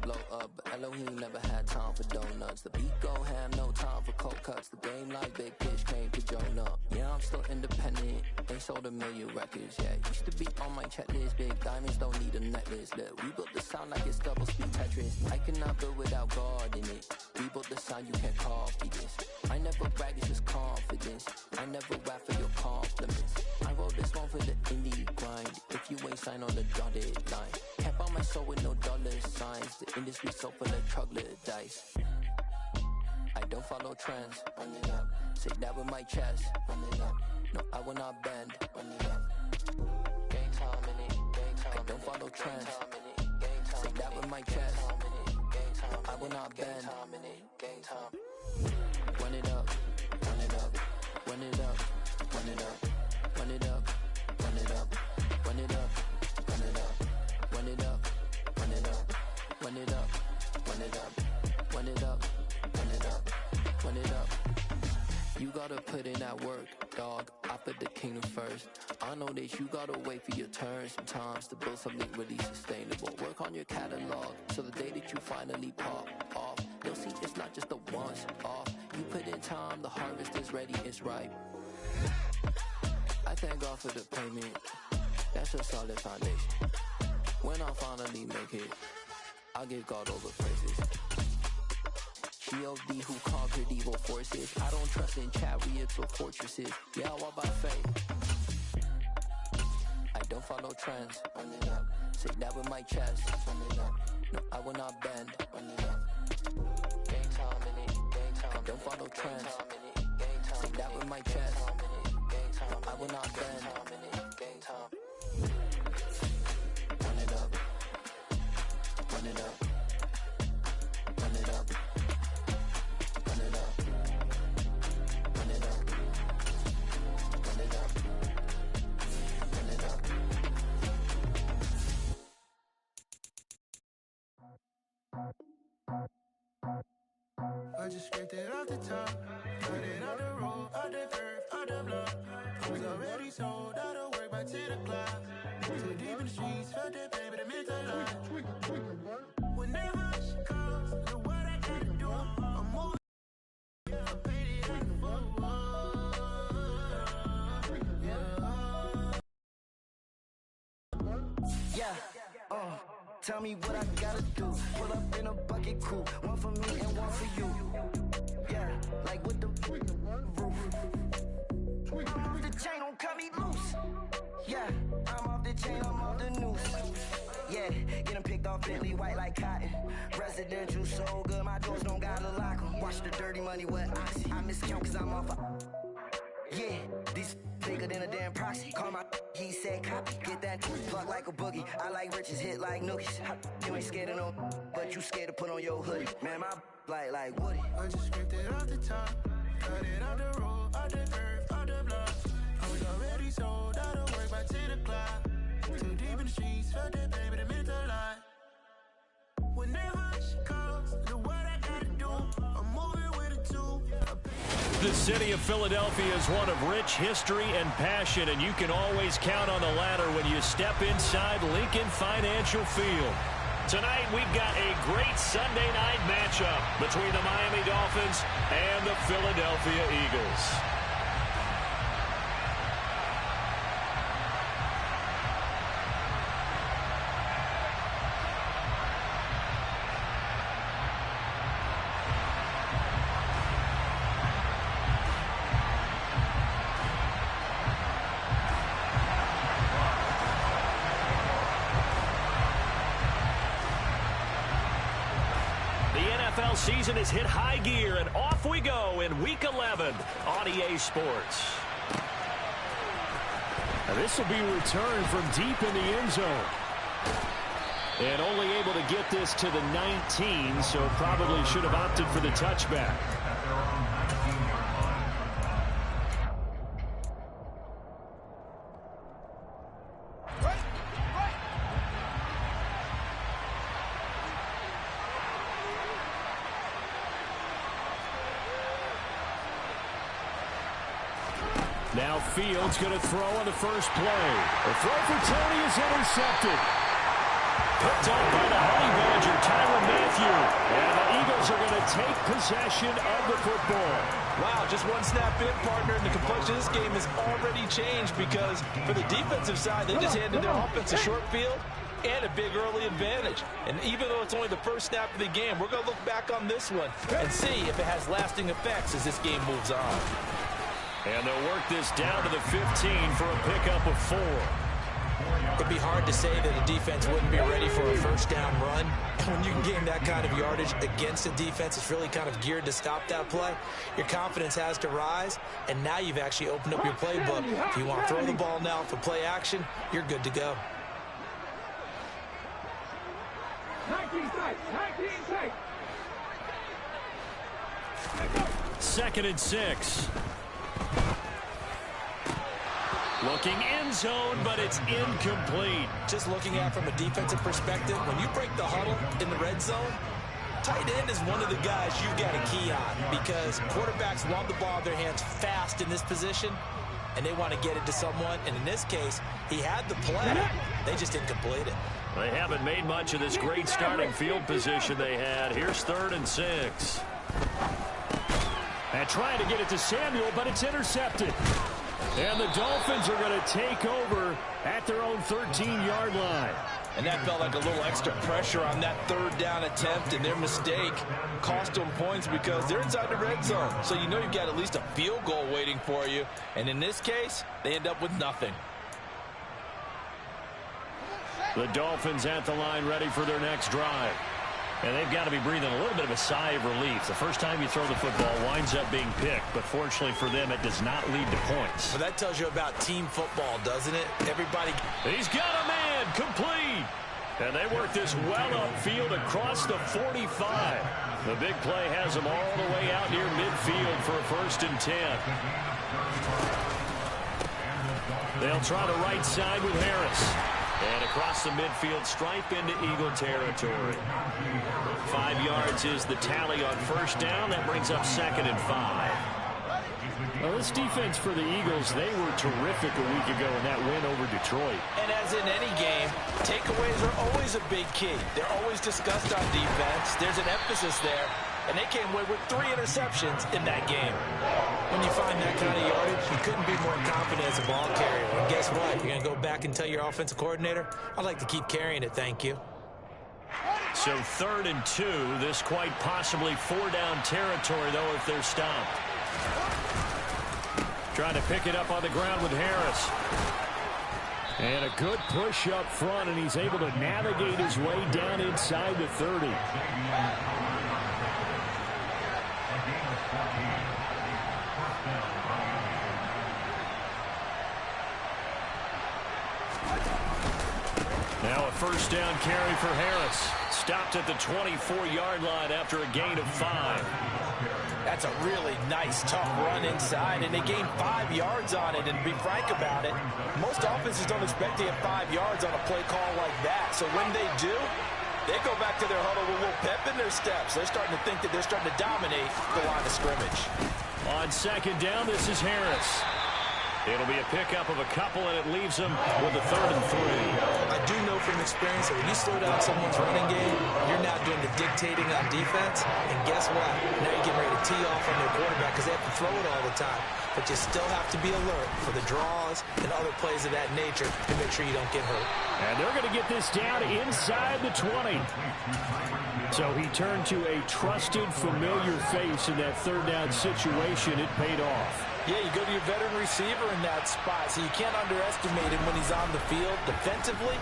blow up, but Elohim never had time for donuts. The beat go ham, no time for cold cuts. The game like big fish came to Jonah. Yeah, I'm still independent, ain't sold a million records yet. Used to be on my checklist, big diamonds don't need a necklace. Look, we built the sound like it's double speed Tetris. I cannot build without God in it. We built the sound, you can't copy this. I never brag, it's just confidence. I never rap for your compliments. I wrote this one for the indie grind. If you ain't signed on the dotted line, can't buy my soul with no dollar signs. The industry so full of troglodytes. I don't follow trends. Say that with my chest. No, I will not bend. Game time in it. I don't follow trends. Say that with my chest. I will not bend. Run it up, run it up, run it up, run it up, run it up, run it up, run it up, run it up, run it up, run it up, run it up, run it up, run it up, run it up, run it up. You gotta put in that work, dog. I put the kingdom first. I know that you gotta wait for your turn sometimes to build something really sustainable. Work on your catalog, so the day that you finally pop off, you'll see it's not just a once off. You put in time, the harvest is ready, it's ripe. I thank God for the payment. That's a solid foundation. When I finally make it, I'll give God all the praises. G.O.D. who conquered evil forces. I don't trust in chariots or fortresses. Yeah, I walk by faith. I don't follow trends. Say that with my chest. No, I will not bend. Game time in it. I don't follow trends. Say that with my chest. No, I will not bend. Run it up. Run it up. Run it up. Run it up. Run it up. Run it up. Run it up. I just scraped it off the top, cut it out the road, out the curve, out the block. I was already sold, out of work by 10 o'clock. Too deep in the streets, felt that pain, but it meant a lot. Whenever she calls, know what I gotta do. I'm moving, I'm painted like a fool. Yeah, tell me what I gotta do. Pull up in a bucket crew, one for me and one for you. Yeah, like with the roof. I'm off the chain, don't cut me loose. Yeah, I'm off the chain, I'm off the noose. Yeah, getting picked off Bentley, white like cotton. Residential so good, my doors don't gotta lock 'em. Watch the dirty money with oxy. I miscount cause I'm off yeah, these bigger than a damn proxy. Call my he said copy. Get that plug like a boogie. I like riches, hit like nookies. You ain't scared of no, but you scared to put on your hoodie. Man, my like Woody. I just scraped it off the top, cut it out the road, out the curve, out the block. I was already sold, out of work by 10 o'clock. Too deep in the streets, felt that pain, but it meant a lot. Whenever she calls, know what I gotta do. I'm moving with a two. The city of Philadelphia is one of rich history and passion, and you can always count on the latter when you step inside Lincoln Financial Field. Tonight, we've got a great Sunday night matchup between the Miami Dolphins and the Philadelphia Eagles. NFL season has hit high gear, and off we go in Week 11 on EA Sports. Now this will be returned from deep in the end zone. And only able to get this to the 19, so probably should have opted for the touchback. Now Fields going to throw on the first play. The throw for Tony is intercepted. Picked up by the Honey Badger, Tyler May. possession of the football. Wow, just one snap in, partner, and the complexion of this game has already changed because for the defensive side, they just handed their offense a short field and a big early advantage. And even though it's only the first snap of the game, we're going to look back on this one and see if it has lasting effects as this game moves on. And they'll work this down to the 15 for a pickup of 4. It'd be hard to say that a defense wouldn't be ready for a first down run. And when you can gain that kind of yardage against a defense that's really kind of geared to stop that play, your confidence has to rise, and now you've actually opened up your playbook. If you want to throw the ball now for play action, you're good to go. 2nd and 6. Looking end zone, but it's incomplete. Just looking at it from a defensive perspective, when you break the huddle in the red zone, tight end is one of the guys you've got a key on because quarterbacks want the ball in their hands fast in this position, and they want to get it to someone. And in this case, he had the play. They just didn't complete it. They haven't made much of this great starting field position they had. Here's 3rd and 6. And trying to get it to Samuel, but it's intercepted. And the Dolphins are going to take over at their own 13-yard line. And that felt like a little extra pressure on that 3rd down attempt, and their mistake cost them points because they're inside the red zone. So you know you've got at least a field goal waiting for you. And in this case, they end up with nothing. The Dolphins at the line ready for their next drive. And they've got to be breathing a little bit of a sigh of relief. The first time you throw the football winds up being picked, but fortunately for them, it does not lead to points. Well, that tells you about team football, doesn't it? Everybody. He's got a man, complete. And they work this well upfield across the 45. The big play has them all the way out near midfield for a 1st and 10. They'll try the right side with Harris. And across the midfield stripe into Eagle territory. 5 yards is the tally on 1st down. That brings up 2nd and 5. Well, this defense for the Eagles, they were terrific a week ago in that win over Detroit. And as in any game, takeaways are always a big key. They're always discussed on defense. There's an emphasis there. And they came away with 3 interceptions in that game. When you find that kind of yardage, you couldn't be more confident as a ball carrier. And guess what? You're going to go back and tell your offensive coordinator, I'd like to keep carrying it, thank you. So 3rd and 2. This quite possibly 4-down territory, though, if they're stopped. Trying to pick it up on the ground with Harris. And a good push up front, and he's able to navigate his way down inside the 30. Now a 1st down carry for Harris. Stopped at the 24-yard line after a gain of 5. That's a really nice, tough run inside, and they gained 5 yards on it. And to be frank about it, most offenses don't expect to get 5 yards on a play call like that. So when they do, they go back to their huddle with a little pep in their steps. They're starting to think that they're starting to dominate the line of scrimmage. On 2nd down, this is Harris. It'll be a pickup of a couple, and it leaves them with a 3rd and 3. I do know from experience that when you slow down someone's running game, you're not doing the dictating on defense. And guess what? Now you're getting ready to tee off on their quarterback because they have to throw it all the time. But you still have to be alert for the draws and other plays of that nature to make sure you don't get hurt. And they're going to get this down inside the 20. So he turned to a trusted, familiar face in that 3rd down situation. It paid off. Yeah, you go to your veteran receiver in that spot, so you can't underestimate him when he's on the field. Defensively,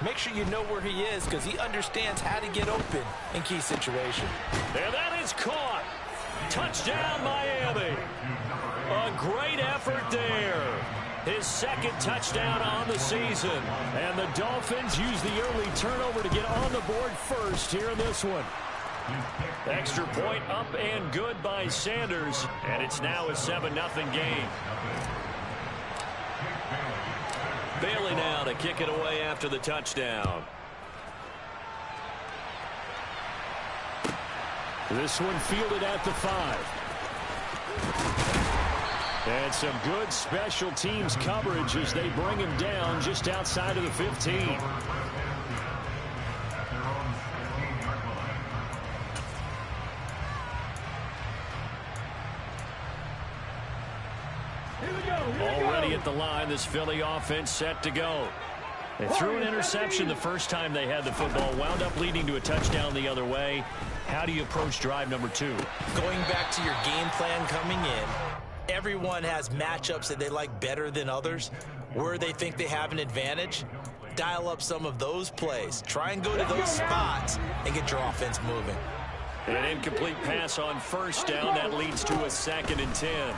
make sure you know where he is because he understands how to get open in key situations. And that is caught. Touchdown, Miami. A great effort there. His 2nd touchdown on the season. And the Dolphins use the early turnover to get on the board first here in this one. Extra point up and good by Sanders. And it's now a 7-0 game. Bailey now to kick it away after the touchdown. This one fielded at the 5. And some good special teams coverage as they bring him down just outside of the 15. Already at the line, this Philly offense set to go. They threw an interception the first time they had the football, wound up leading to a touchdown the other way. How do you approach drive number 2? Going back to your game plan coming in, everyone has matchups that they like better than others. Where they think they have an advantage, dial up some of those plays. Try and go to those spots and get your offense moving. An incomplete pass on first down. That leads to a 2nd and 10.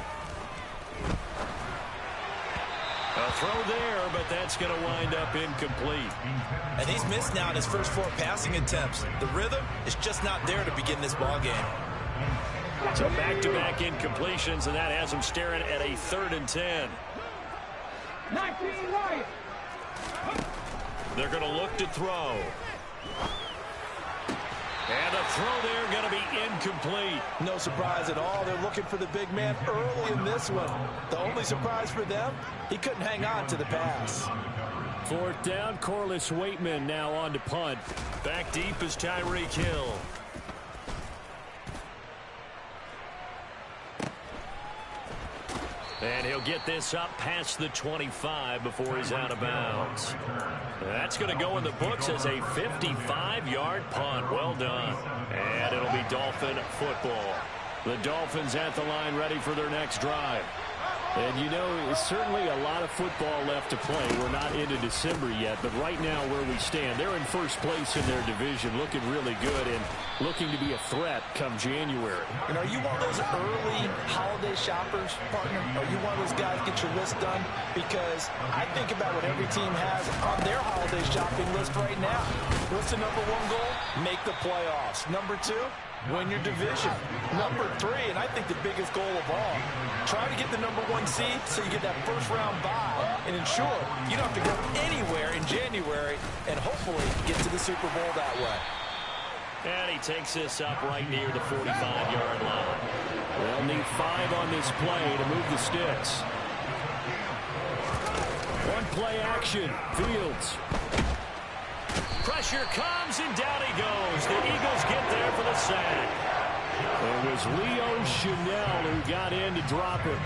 A throw there, but that's going to wind up incomplete. And he's missed now in his first 4 passing attempts. The rhythm is just not there to begin this ball game. So back-to-back incompletions, and that has him staring at a 3rd and 10. 19 right. They're going to look to throw. And the throw there going to be incomplete. No surprise at all. They're looking for the big man early in this one. The only surprise for them, he couldn't hang on to the pass. 4th down, Corliss Waitman now on to punt. Back deep is Tyreek Hill. And he'll get this up past the 25 before he's out of bounds. That's going to go in the books as a 55-yard punt. Well done. And it'll be Dolphin football. The Dolphins at the line ready for their next drive. And, you know, certainly a lot of football left to play. We're not into December yet, but right now where we stand, they're in first place in their division, looking really good and looking to be a threat come January. And are you one of those early holiday shoppers, partner? Are you one of those guys get your list done? Because I think about what every team has on their holiday shopping list right now. What's the number 1 goal? Make the playoffs. Number 2? Win your division. Number 3, and I think the biggest goal of all, try to get the number 1 seed so you get that first-round bye and ensure you don't have to go anywhere in January and hopefully get to the Super Bowl that way. And he takes this up right near the 45-yard line. They'll need 5 on this play to move the sticks. 1 play action. Fields. Pressure comes, and down he goes. The Eagles get there for the sack. It was Leo Chanel who got in to drop it.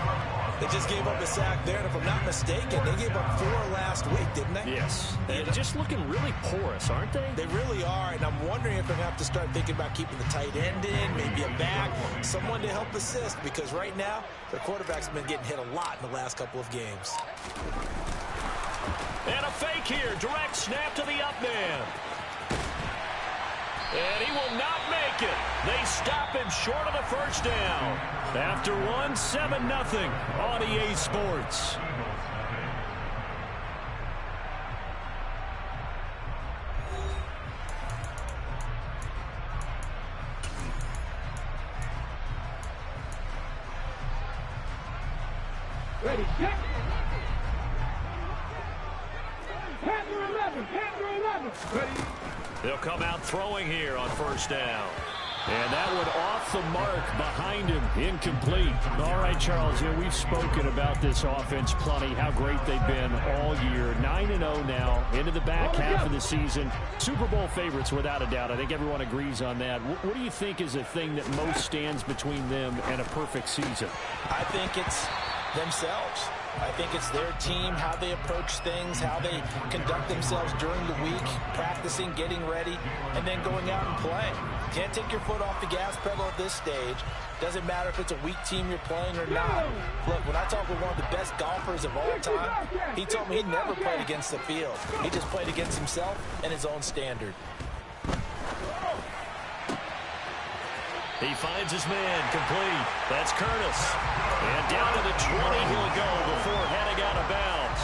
They just gave up a sack there, and if I'm not mistaken, they gave up 4 last week, didn't they? Yes. And just looking really porous, aren't they? They really are, and I'm wondering if they're going to have to start thinking about keeping the tight end in, maybe a back, someone to help assist, because right now, their quarterback's been getting hit a lot in the last couple of games. And a fake here. Direct snap to the up man. And he will not make it. They stop him short of the first down. After 1, 7-0 on EA Sports. Ready, check. Panther 11, Panther 11. Ready. They'll come out throwing here on first down. And that one off the mark behind him, incomplete. All right, Charles, you know, we've spoken about this offense plenty, how great they've been all year. 9-0 now, into the back half of the season. Super Bowl favorites, without a doubt. I think everyone agrees on that. What do you think is the thing that most stands between them and a perfect season? I think it's themselves. I think it's their team, how they approach things, how they conduct themselves during the week, practicing, getting ready, and then going out and playing. Can't take your foot off the gas pedal at this stage. Doesn't matter if it's a weak team you're playing or not. Look, when I talk with one of the best golfers of all time, he told me he never played against the field. He just played against himself and his own standard. He finds his man, complete. That's Curtis. And down to the 20 he'll go before heading out of bounds.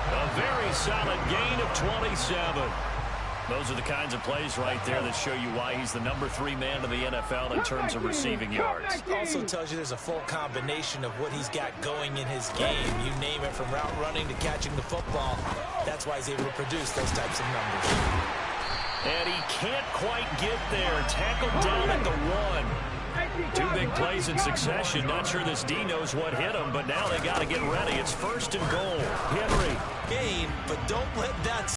A very solid gain of 27. Those are the kinds of plays right there that show you why he's the number 3 man in the NFL in terms of receiving yards. Also tells you there's a full combination of what he's got going in his game. You name it, from route running to catching the football. That's why he's able to produce those types of numbers. And he can't quite get there. Tackled down at the 1. 2 big plays in succession. Not sure this D knows what hit him, but now they got to get ready. It's 1st and goal. Henry. Gain, but don't let that